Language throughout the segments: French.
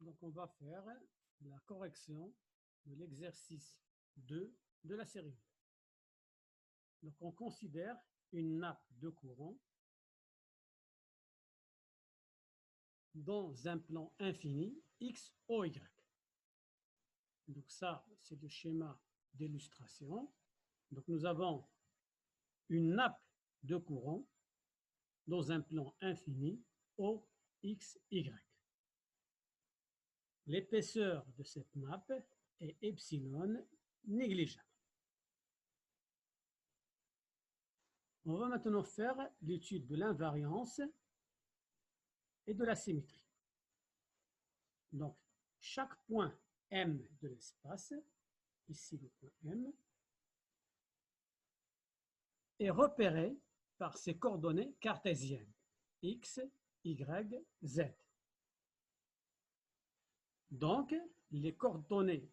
Donc, on va faire la correction de l'exercice 2 de la série. Donc, on considère une nappe de courant dans un plan infini X, O, Y. Donc, ça, c'est le schéma d'illustration. Donc, nous avons une nappe de courant dans un plan infini O, X, Y. L'épaisseur de cette nappe est epsilon négligeable. On va maintenant faire l'étude de l'invariance et de la symétrie. Donc, chaque point M de l'espace, ici le point M, est repéré par ses coordonnées cartésiennes, X, Y, Z. Donc, les coordonnées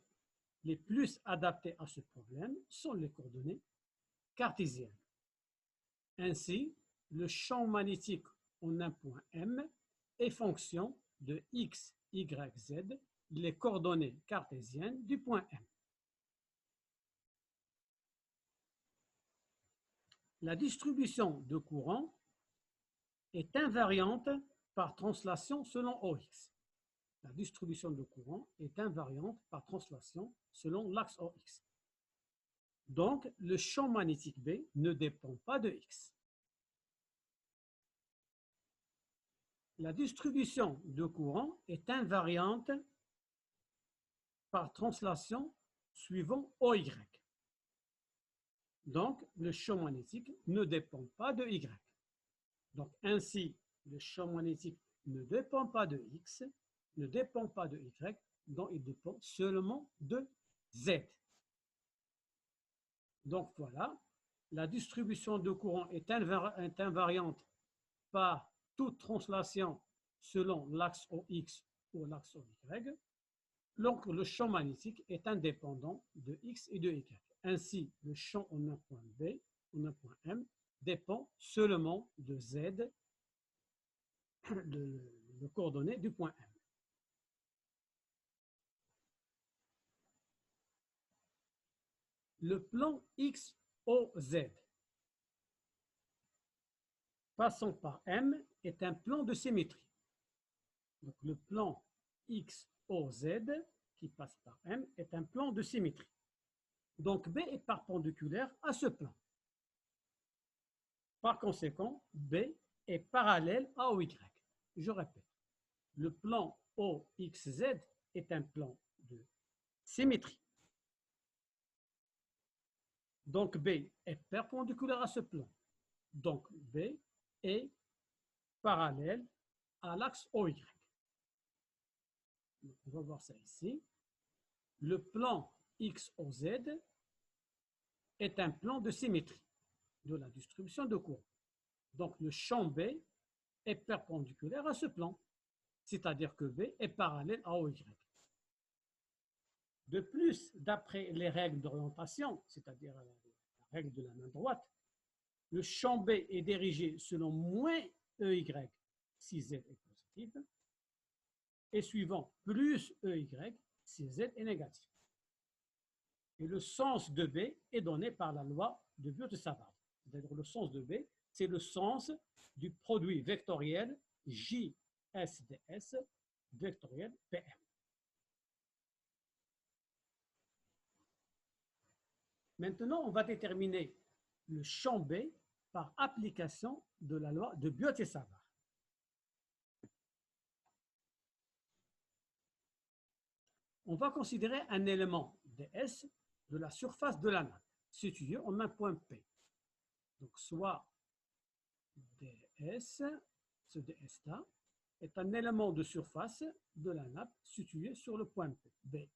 les plus adaptées à ce problème sont les coordonnées cartésiennes. Ainsi, le champ magnétique en un point M est fonction de X, Y, Z, les coordonnées cartésiennes du point M. La distribution de courant est invariante par translation selon OX. La distribution de courant est invariante par translation selon l'axe OX. Donc, le champ magnétique B ne dépend pas de X. La distribution de courant est invariante par translation suivant OY. Donc, le champ magnétique ne dépend pas de Y. Donc, ainsi, le champ magnétique ne dépend pas de X, ne dépend pas de Y, donc il dépend seulement de Z. Donc, voilà, la distribution de courant est invariante par toute translation selon l'axe OX ou l'axe OY. Donc, le champ magnétique est indépendant de X et de Y. Ainsi, le champ en un point B, en un point M, dépend seulement de Z, le coordonnée du point M. Le plan XOZ passant par M est un plan de symétrie. Donc, le plan XOZ qui passe par M est un plan de symétrie. Donc, B est perpendiculaire à ce plan. Par conséquent, B est parallèle à OY. Je répète, le plan OXZ est un plan de symétrie. Donc, B est perpendiculaire à ce plan. Donc, B est parallèle à l'axe OY. On va voir ça ici. Le plan XOZ est un plan de symétrie de la distribution de courant. Donc, le champ B est perpendiculaire à ce plan, c'est-à-dire que B est parallèle à OY. De plus, d'après les règles d'orientation, c'est-à-dire la règle de la main droite, le champ B est dirigé selon moins EY si Z est positif et suivant plus EY si Z est négatif. Et le sens de B est donné par la loi de Biot-Savart. C'est-à-dire le sens de B, c'est le sens du produit vectoriel JSDS vectoriel PM. Maintenant, on va déterminer le champ B par application de la loi de Biot-Savart. On va considérer un élément ds de la surface de la nappe situé en un point P. Donc, soit ds, ce ds-là, est un élément de surface de la nappe situé sur le point P.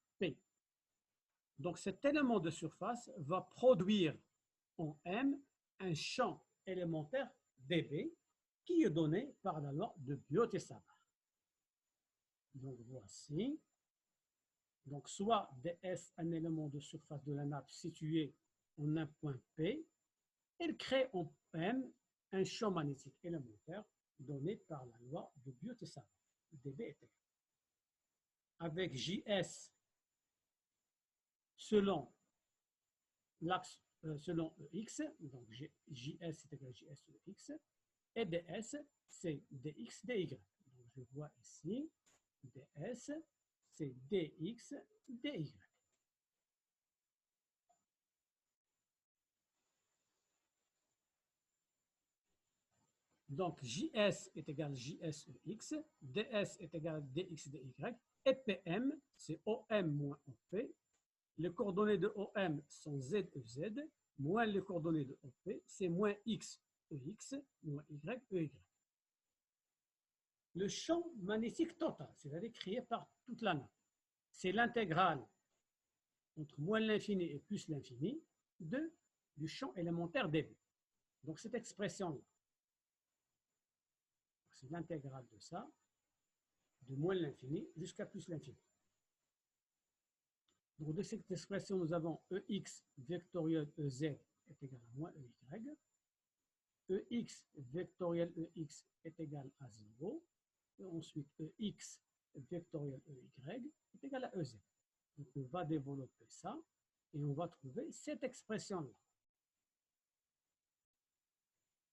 Donc, cet élément de surface va produire en M un champ élémentaire dB qui est donné par la loi de Biot-Savart. Donc, voici. Donc, soit ds, un élément de surface de la nappe situé en un point P, elle crée en M un champ magnétique élémentaire donné par la loi de Biot-Savart, dB est égal. avec JS selon l'axe, selon EX, donc JS est égal à JS EX, et DS, c'est DX, DY. Donc je vois ici, DS, c'est DX, DY. Donc JS est égal à JSEX, DS est égal à DX, DY, et PM, c'est OM moins OP. Les coordonnées de OM sont ZEZ, moins les coordonnées de OP, c'est moins X, EX, moins Y, EY. Le champ magnétique total, c'est-à-dire créé par toute la nappe, c'est l'intégrale entre moins l'infini et plus l'infini du champ élémentaire dB. Donc cette expression-là, c'est l'intégrale de ça, de moins l'infini jusqu'à plus l'infini. Donc de cette expression, nous avons EX vectoriel EZ est égal à moins EY. EX vectoriel EX est égal à 0. Et ensuite, EX vectoriel EY est égal à EZ. Donc on va développer ça et on va trouver cette expression-là.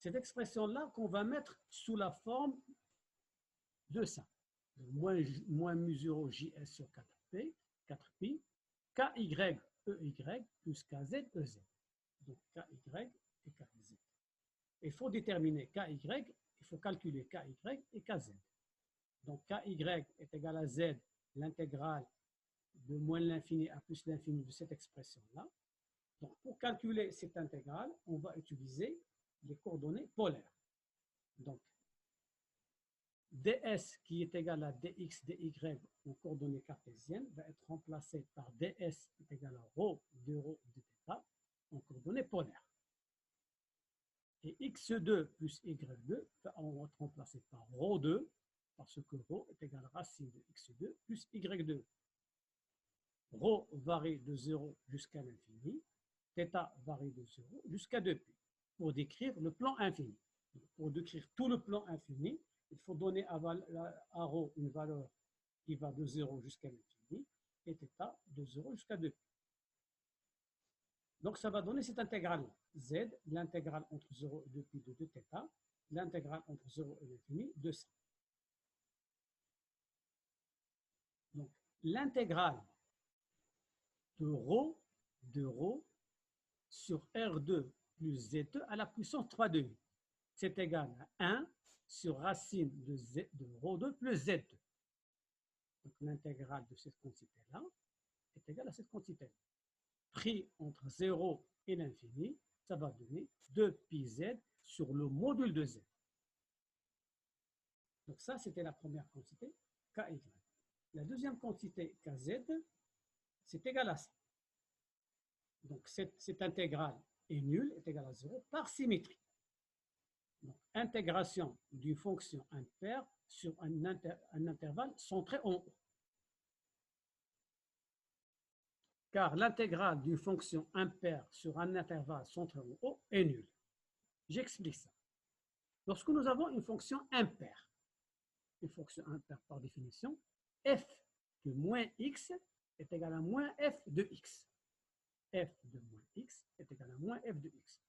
Cette expression-là qu'on va mettre sous la forme de ça. Moins mu0 JS sur 4P, 4pi, KY EY plus KZ EZ. Donc KY et KZ. Il faut déterminer KY, il faut calculer KY et KZ. Donc KY est égal à Z, l'intégrale de moins l'infini à plus l'infini de cette expression-là. Donc pour calculer cette intégrale, on va utiliser les coordonnées polaires. Donc ds qui est égal à dx, dy en coordonnées cartésiennes va être remplacé par ds est égal à ρ de ρ de θ en coordonnées polaires. Et x2 plus y2 va être remplacé par ρ2 parce que ρ est égal à racine de x2 plus y2. ρ varie de 0 jusqu'à l'infini, θ varie de 0 jusqu'à 2π pour décrire le plan infini. Pour décrire tout le plan infini, il faut donner à ρ une valeur qui va de 0 jusqu'à l'infini et θ de 0 jusqu'à 2π. Donc ça va donner cette intégrale z, l'intégrale entre 0 et 2π de 2θ, l'intégrale entre 0 et l'infini de ça. Donc l'intégrale de ρ sur R2 plus Z2 à la puissance 3 de i, c'est égal à 1 sur racine de ρ2 plus Z2. Donc l'intégrale de cette quantité-là est égale à cette quantité-là. Pris entre 0 et l'infini, ça va donner 2πz sur le module de z. Donc ça, c'était la première quantité, ky. La deuxième quantité, kz, c'est égal à ça. Donc cette intégrale est nulle, est égale à 0 par symétrie. Donc intégration d'une fonction impaire sur un intervalle centré en haut. Car l'intégrale d'une fonction impaire sur un intervalle centré en haut est nulle. J'explique ça. Lorsque nous avons une fonction impaire par définition, f de moins x est égal à moins f de x. F de moins x est égal à moins f de x.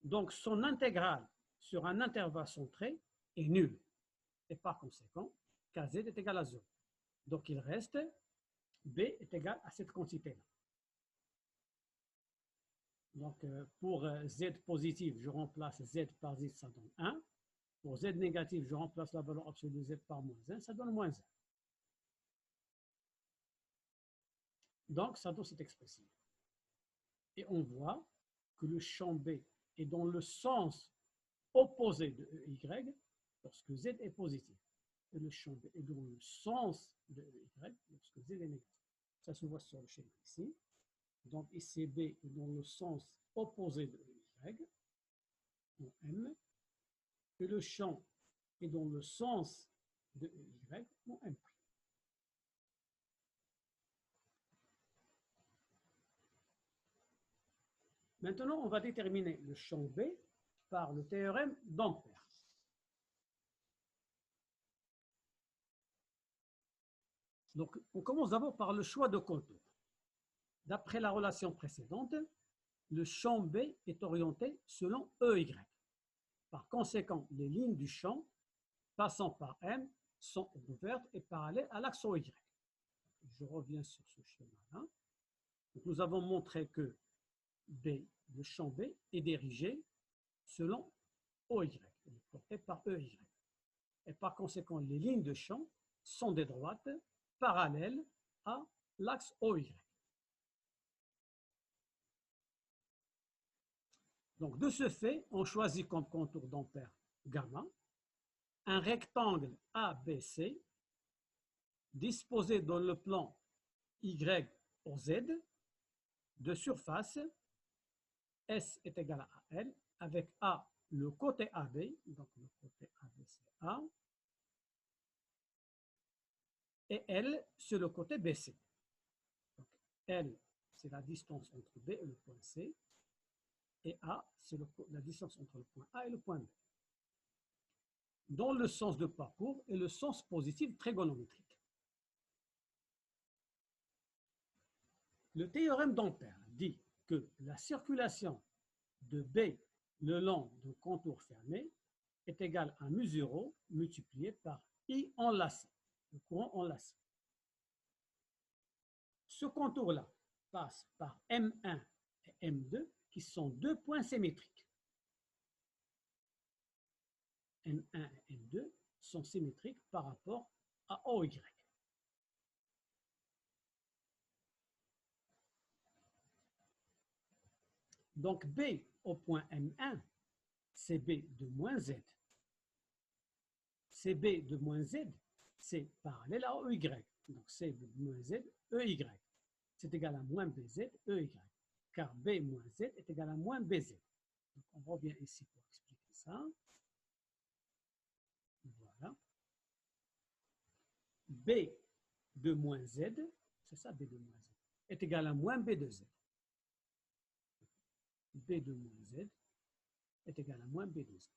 Donc son intégrale sur un intervalle centré est nulle. Et par conséquent, kz est égal à 0. Donc il reste b est égal à cette quantité-là. Donc pour z positif, je remplace z par z, ça donne 1. Pour z négatif, je remplace la valeur absolue de z par moins 1, ça donne moins 1. Donc ça donne cette expression. Et on voit que le champ B est dans le sens opposé de EY lorsque Z est positif. Et le champ B est dans le sens de EY lorsque Z est négatif. Ça se voit sur le schéma ici. Donc ici B est dans le sens opposé de EY, en M. Et le champ est dans le sens de EY, en M'. Maintenant, on va déterminer le champ B par le théorème d'Ampère. Donc, on commence d'abord par le choix de contour. D'après la relation précédente, le champ B est orienté selon EY. Par conséquent, les lignes du champ passant par M sont ouvertes et parallèles à l'axe OY. Je reviens sur ce schéma-là. Nous avons montré que B, le champ B est dirigé selon OY, porté par EY. Et par conséquent, les lignes de champ sont des droites parallèles à l'axe OY. Donc, de ce fait, on choisit comme contour d'ampère gamma un rectangle ABC disposé dans le plan Y au Z de surface S est égal à L avec A le côté AB, donc le côté AB c'est A, et L c'est le côté BC. Donc, L c'est la distance entre B et le point C, et A c'est la distance entre le point A et le point B, dans le sens de parcours et le sens positif trigonométrique. Le théorème d'Ampère dit que la circulation de B le long d'un contour fermé est égale à mu0 multiplié par I enlacé, le courant enlacé. Ce contour-là passe par M1 et M2 qui sont deux points symétriques. M1 et M2 sont symétriques par rapport à OY. Donc B au point M1, c'est B de moins Z. CB de moins Z, c'est parallèle à EY. Donc C de moins Z, EY. C'est égal à moins BZ, EY. Car B moins Z est égal à moins BZ. Donc on revient ici pour expliquer ça. Voilà. B de moins Z, c'est ça B de moins Z, est égal à moins B de Z. B de moins Z est égal à moins B de Z.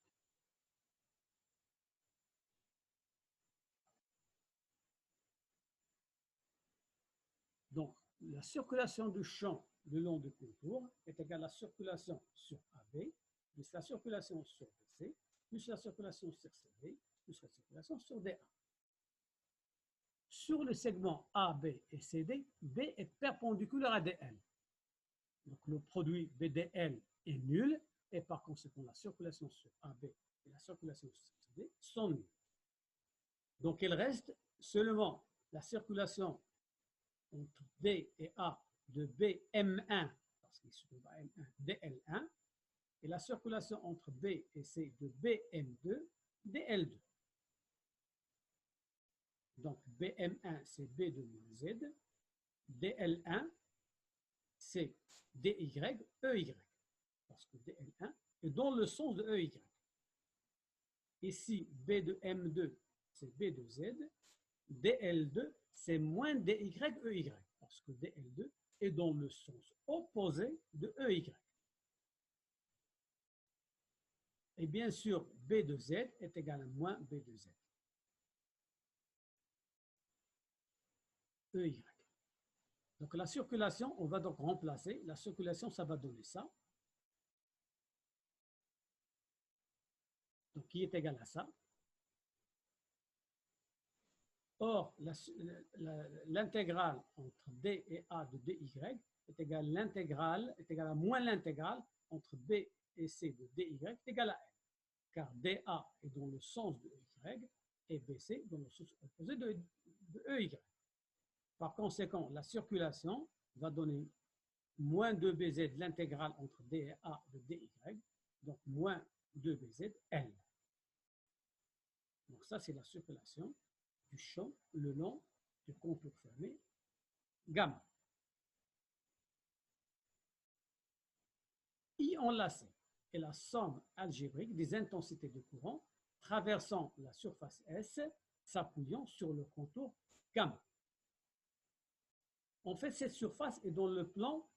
Donc, la circulation du champ le long du contour est égale à la circulation sur AB, plus la circulation sur BC, plus la circulation sur CD, plus la circulation sur DA. Sur le segment AB et CD, B est perpendiculaire à DL. Donc, le produit BDL est nul et par conséquent, la circulation sur AB et la circulation sur CD sont nulles. Donc, il reste seulement la circulation entre B et A de BM1, parce qu'il se trouve à M1, DL1, et la circulation entre B et C de BM2, DL2. Donc BM1, c'est B de moins Z, DL1, c'est DY, EY, parce que DL1 est dans le sens de EY. Ici, B de M2, c'est B de Z, DL2, c'est moins DY, EY, parce que DL2 est dans le sens opposé de EY. Et bien sûr, B de Z est égal à moins B de Z. EY. Donc la circulation, on va donc remplacer. La circulation, ça va donner ça. Donc qui est égal à ça. Or, l'intégrale entre D et A de DY est égale à moins l'intégrale entre B et C de DY est égale à L. Car DA est dans le sens de EY et BC dans le sens opposé de EY. Par conséquent, la circulation va donner moins 2BZ l'intégrale entre D et A de DY, donc moins 2BZ L. Donc ça, c'est la circulation du champ le long du contour fermé gamma. I enlacé est la somme algébrique des intensités de courant traversant la surface S s'appuyant sur le contour gamma. En fait, cette surface est dans le plan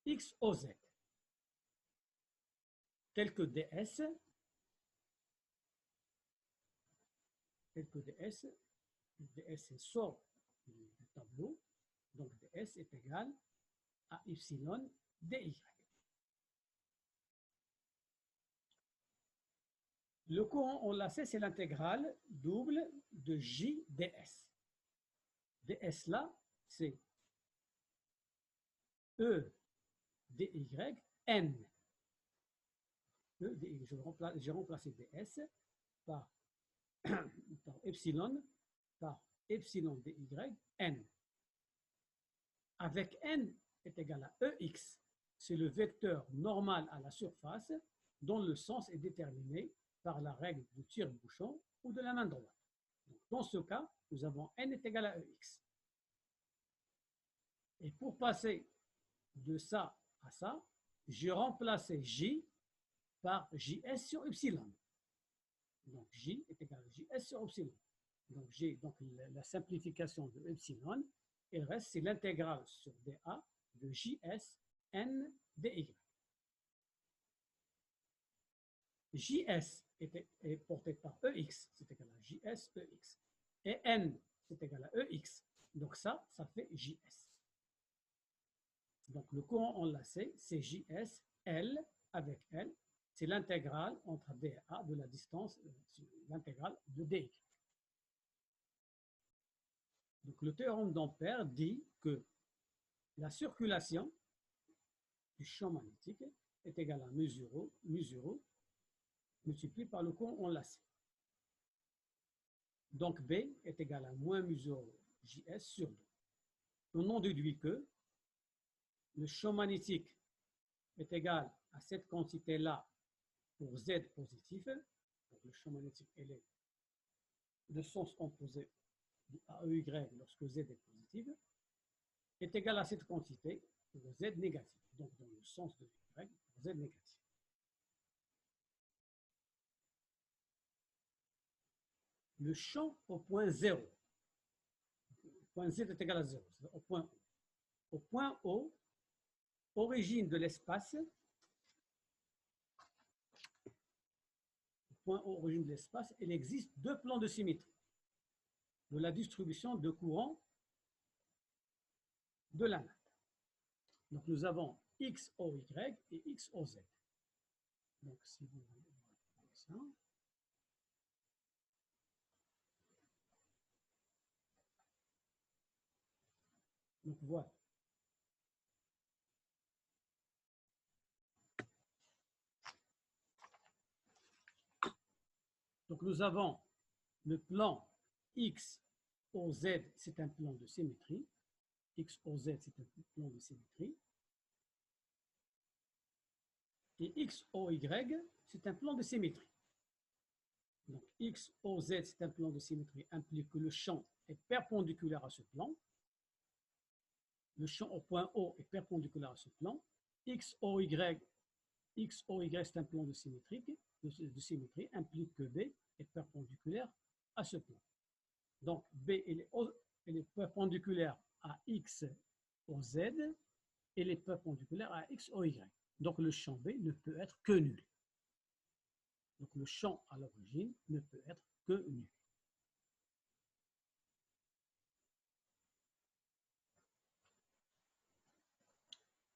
XOZ, tel que DS ds sort du tableau, donc ds est égal à epsilon dy. Le courant enlacé, c'est l'intégrale double de j ds. ds là, c'est e dy n. E dy, j'ai remplacé ds par, par epsilon dy n. Avec n est égal à ex, c'est le vecteur normal à la surface dont le sens est déterminé par la règle du tire-bouchon ou de la main droite. Donc, dans ce cas, nous avons n est égal à ex. Et pour passer de ça à ça, j'ai remplacé j par js sur epsilon. Donc j est égal à js sur epsilon. Donc j'ai donc la simplification de epsilon, et le reste c'est l'intégrale sur dA de js n dy. JS est porté par EX, c'est égal à JS EX. Et N, c'est égal à EX. Donc ça fait JS. Donc le courant enlacé, c'est JS L avec L. C'est l'intégrale entre dA de la distance, l'intégrale de dy. Donc le théorème d'Ampère dit que la circulation du champ magnétique est égale à mu0 multiplié par le courant enlacé. Donc B est égal à moins mu0 JS sur 2. On en déduit que le champ magnétique est égal à cette quantité-là pour Z positif. Donc le champ magnétique est de sens opposé à EY lorsque Z est positif, est égal à cette quantité pour Z négatif. Donc dans le sens de Y pour Z négatif. Le champ au point 0. Le point Z est égal à 0, c'est au point O. Au point O, origine de l'espace, point O, origine de l'espace, il existe deux plans de symétrie de la distribution de courant de la nappe. Donc nous avons XOY et XOZ. Donc si vous voulez voir ça. Donc voilà. Donc nous avons le plan XOZ, c'est un plan de symétrie. XOZ, c'est un plan de symétrie. Et XOY, c'est un plan de symétrie. Donc XOZ, c'est un plan de symétrie, implique que le champ est perpendiculaire à ce plan. Le champ au point O est perpendiculaire à ce plan. XOY, c'est un plan de symétrie, implique que B est perpendiculaire à ce plan. Donc B elle est perpendiculaire à X au Z, elle est perpendiculaire à X au Y. Donc le champ B ne peut être que nul. Donc le champ à l'origine ne peut être que nul.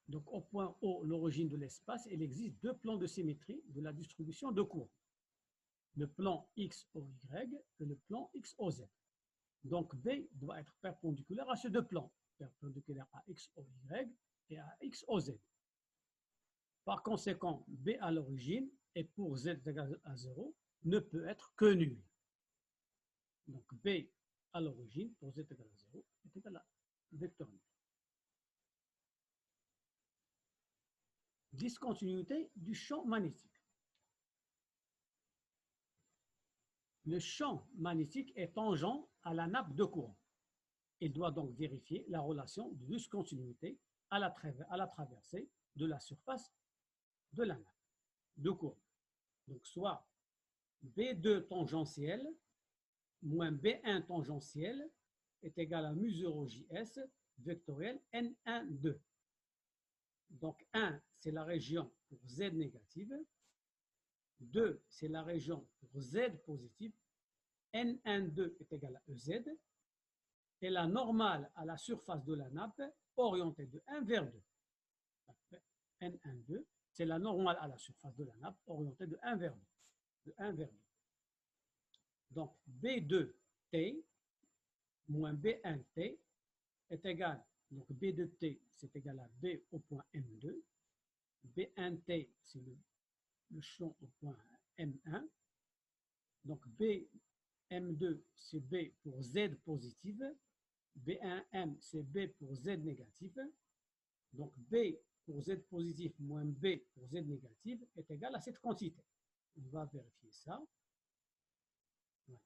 Donc au point O, l'origine de l'espace, il existe deux plans de symétrie de la distribution de courant. Le plan XOY et le plan XOZ. Donc B doit être perpendiculaire à ces deux plans, perpendiculaire à XOY et à XOZ. Par conséquent, B à l'origine et pour Z égal à 0 ne peut être que nul. Donc B à l'origine pour Z égal à 0 est égal à vecteur nul. Discontinuité du champ magnétique. Le champ magnétique est tangent à la nappe de courant. Il doit donc vérifier la relation de discontinuité à la traversée de la surface de la nappe de courant. Donc soit B2 tangentiel moins B1 tangentiel est égal à mu0 JS vectoriel N1, 2. Donc 1, c'est la région pour Z négative. 2, c'est la région pour Z positive. N1, 2 est égal à EZ. est la normale à la surface de la nappe orientée de 1 vers 2. N12, c'est la normale à la surface de la nappe orientée de 1 vers 2. De 1 vers 2. Donc, B2T moins B1T est égal, donc B2T, c'est égal à B au point M2. B1T, c'est le champ au point M1. Donc, BM2, c'est B pour Z positive. B1M, c'est B pour Z négative. Donc, B pour Z positif moins B pour Z négative est égal à cette quantité. On va vérifier ça. Voilà.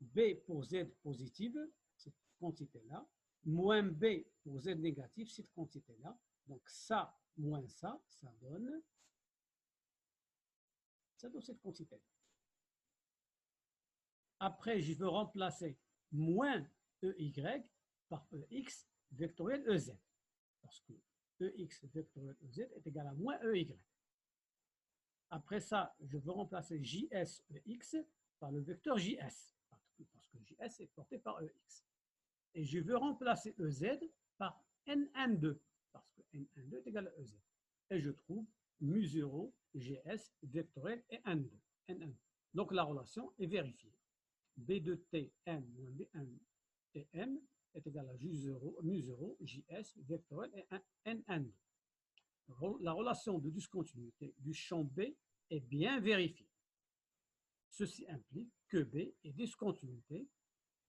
B pour Z positive, cette quantité-là, moins B pour Z négative, cette quantité-là. Donc, ça moins ça donne cette quantité-là. Après, je veux remplacer moins EY par EX vectoriel EZ. Parce que EX vectoriel EZ est égal à moins EY. Après ça, je veux remplacer JS EX par le vecteur JS. Parce que JS est porté par EX. Et je veux remplacer EZ par NN2. Parce que NN2 est égal à EZ. Et je trouve mu0 GS vectoriel et N2. NN2. Donc la relation est vérifiée. B2TM moins B1TM est égal à mu0 JS vectoriel et NN2. La relation de discontinuité du champ B est bien vérifiée. Ceci implique que B est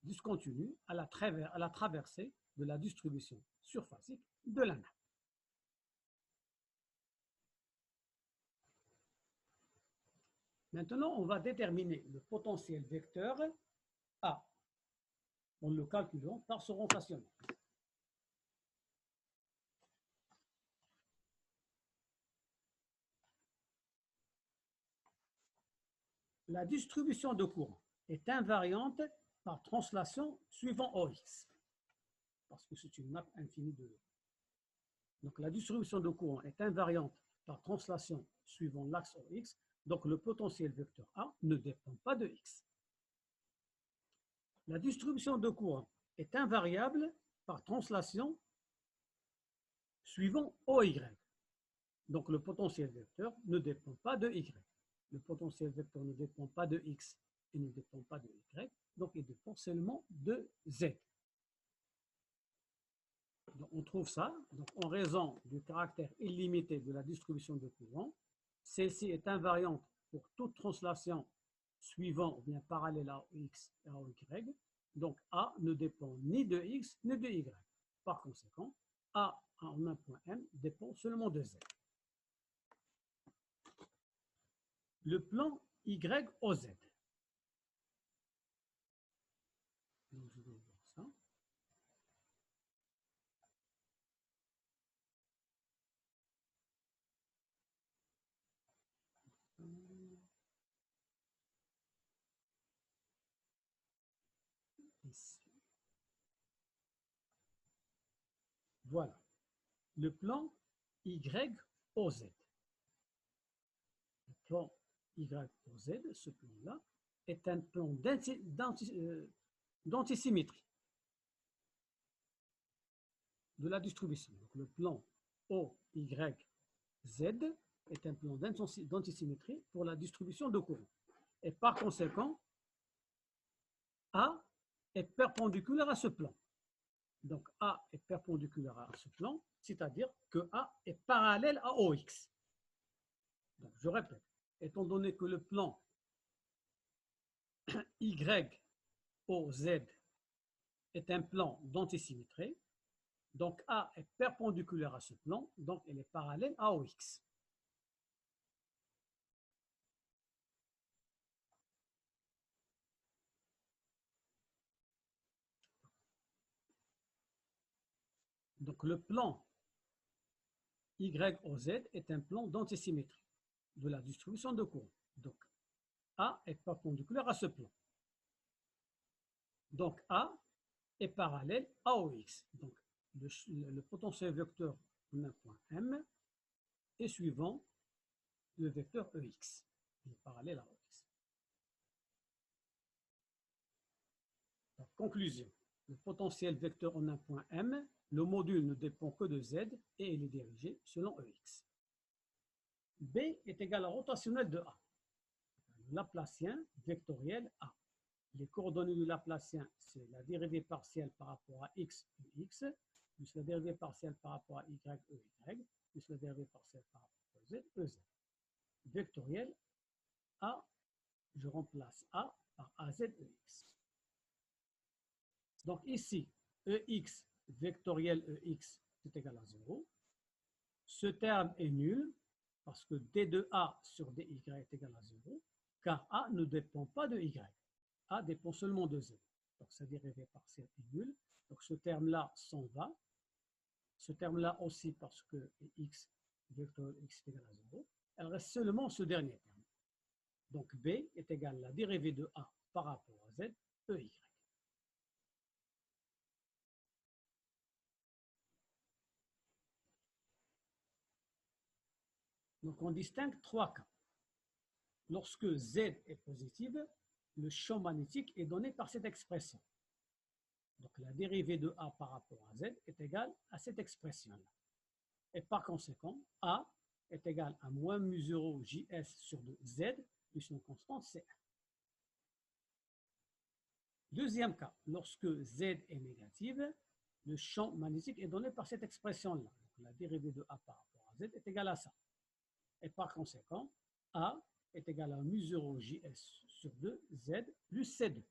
discontinu à la traversée de la distribution surfacique de la nappe. Maintenant, on va déterminer le potentiel vecteur A en le calculant par son rotationnement. La distribution de courant est invariante par translation suivant OX, parce que c'est une nappe infinie de... Donc la distribution de courant est invariante par translation suivant l'axe OX, donc le potentiel vecteur A ne dépend pas de X. La distribution de courant est invariable par translation suivant OY, donc le potentiel vecteur ne dépend pas de Y. Le potentiel vecteur ne dépend pas de X et ne dépend pas de Y, donc il dépend seulement de Z. Donc on trouve ça, donc en raison du caractère illimité de la distribution de courant, celle-ci est invariante pour toute translation suivant ou bien parallèle à X et à Y, donc A ne dépend ni de X ni de Y. Par conséquent, A en un point M dépend seulement de Z. Le plan YOZ. Donc, je vais voir ça. Ici. Voilà. Le plan YOZ. Le plan YOZ, ce plan-là, est un plan d'antisymétrie de la distribution. Donc, le plan OYZ est un plan d'antisymétrie pour la distribution de courant. Et par conséquent, A est perpendiculaire à ce plan. Donc, A est perpendiculaire à ce plan, c'est-à-dire que A est parallèle à OX. Donc, je répète, étant donné que le plan YOZ est un plan d'antisymétrie, donc A est perpendiculaire à ce plan, donc elle est parallèle à OX. Donc le plan YOZ est un plan d'antisymétrie de la distribution de courant. Donc A est perpendiculaire à ce plan. Donc A est parallèle à OX. Donc le potentiel vecteur en un point M est suivant le vecteur EX. Il est parallèle à OX. Donc, conclusion. le potentiel vecteur en un point M, le module ne dépend que de Z et il est dirigé selon EX. B est égal à rotationnel de A. Le Laplacien vectoriel A. Les coordonnées du Laplacien, c'est la dérivée partielle par rapport à x, EX, plus la dérivée partielle par rapport à y, EY, plus la dérivée partielle par rapport à z, EZ. Vectoriel A, je remplace A par AZ, EX. Donc ici, EX, vectoriel EX, c'est égal à 0. Ce terme est nul parce que d de A sur dy est égal à 0, car A ne dépend pas de y. A dépend seulement de z. Donc sa dérivée partielle est nulle. Donc ce terme-là s'en va. Ce terme-là aussi parce que x, vecteur x est égal à 0. Elle reste seulement ce dernier terme. Donc B est égal à la dérivée de A par rapport à z, EY. Donc on distingue trois cas. Lorsque z est positive, le champ magnétique est donné par cette expression. Donc la dérivée de A par rapport à Z est égale à cette expression-là. Et par conséquent, A est égal à moins mu0 JS sur 2 Z plus une constante C1. Deuxième cas, lorsque Z est négative, le champ magnétique est donné par cette expression-là. Donc la dérivée de A par rapport à Z est égale à ça. Et par conséquent, A est égal à mu0 JS sur 2 Z plus C2.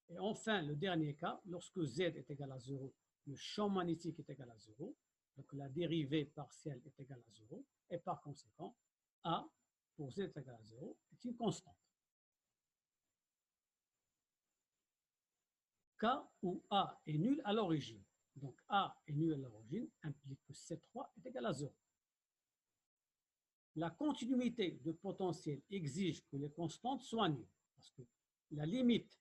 Et enfin, le dernier cas, lorsque Z est égal à 0, le champ magnétique est égal à 0, donc la dérivée partielle est égale à 0, et par conséquent, A pour Z est égal à 0 est une constante. Cas où A est nul à l'origine. Donc A est nul à l'origine implique que C3 est égal à 0. La continuité de potentiel exige que les constantes soient nulles, parce que la limite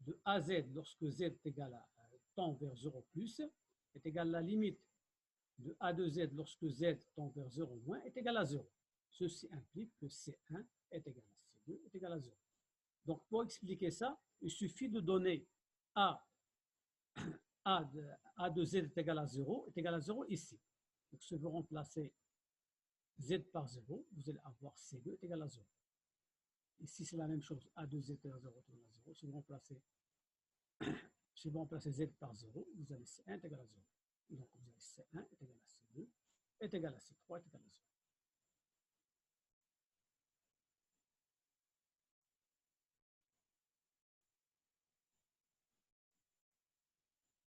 de AZ lorsque Z est égal à tend vers 0 plus est égal à la limite de A de Z lorsque Z tend vers 0 moins est égal à 0. Ceci implique que C1 est égal à C2 est égal à 0. Donc pour expliquer ça, il suffit de donner A de Z est égal à 0 ici. Donc si vous remplacez Z par 0, vous allez avoir C2 est égal à 0. Ici c'est la même chose, A de Z est égal à 0 est égal à 0. Si vous remplacez Z par 0, vous avez C1 est égal à 0. Donc vous avez C1 est égal à C2 est égal à C3 est égal à 0.